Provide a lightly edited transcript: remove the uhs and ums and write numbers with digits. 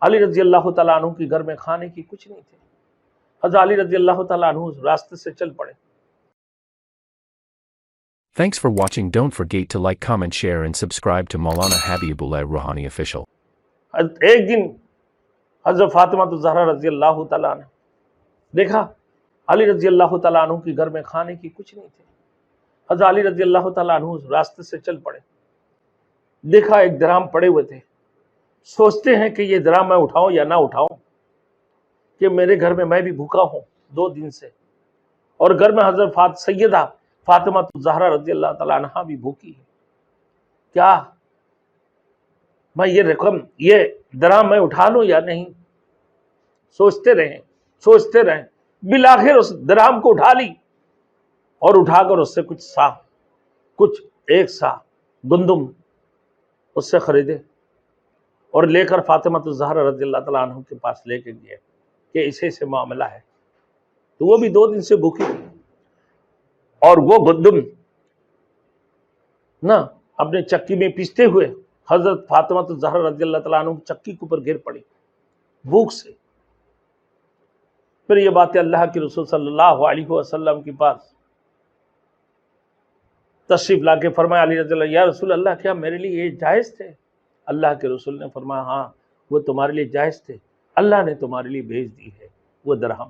علی رضی اللہ تعالیٰ عنہ کی گھر میں کھانے کی کچھ نہیں تھے. حضرت علی رضی اللہ تعالیٰ عنہ راستے سے چل پڑے. Thanks for watching. Don't forget to like, comment, share and subscribe to Maulana Habibullah Rouhani Official. ایک دن حضرت فاطمہ الزہرا رضی اللہ تعالیٰ عنہ دیکھا علی رضی اللہ تعالیٰ عنہ کی گھر میں کھانے کی کچھ نہیں تھے. حضرت علی رضی اللہ تعالیٰ عنہ راستے سے چل پڑے. دیکھا ایک درہم پڑے ہوئے تھے. سوچتے ہیں کہ یہ درہم میں اٹھاؤں یا نہ اٹھاؤں، کہ میرے گھر میں بھی بھوکا ہوں 2 دن سے، اور گھر میں حضرت سیدہ فاطمہ الزہرا رضی اللہ تعالیٰ عنہ بھی بھوکی ہے. کیا میں یہ درہم میں اٹھا لوں یا نہیں؟ سوچتے رہیں. بالآخر اس درہم کو اٹھا لی، اور اٹھا کر اس سے کچھ 1 سا گندم اس سے خریدے، اور لے کر فاطمہ الزہرا رضی اللہ تعالیٰ عنہ کے پاس لے کے گئے کہ اسے سے معاملہ ہے. تو وہ بھی 2 دن سے بھوکی تھی، اور وہ گندم اپنے چکی میں پیستے ہوئے حضرت فاطمہ الزہرا رضی اللہ تعالیٰ عنہ چکی کے اوپر گر پڑی بھوک سے. پھر یہ باتیں اللہ کے رسول صلی اللہ علیہ وسلم کے پاس تشریف لا کے فرمایا علی رضی اللہ، یا رسول اللہ کیا میرے لیے یہ جائز تھے؟ اللہ کے رسول نے فرمایا ہاں وہ تمہارے لیے جائز تھے، اللہ نے تمہارے لیے بھیج دی ہے وہ درہم.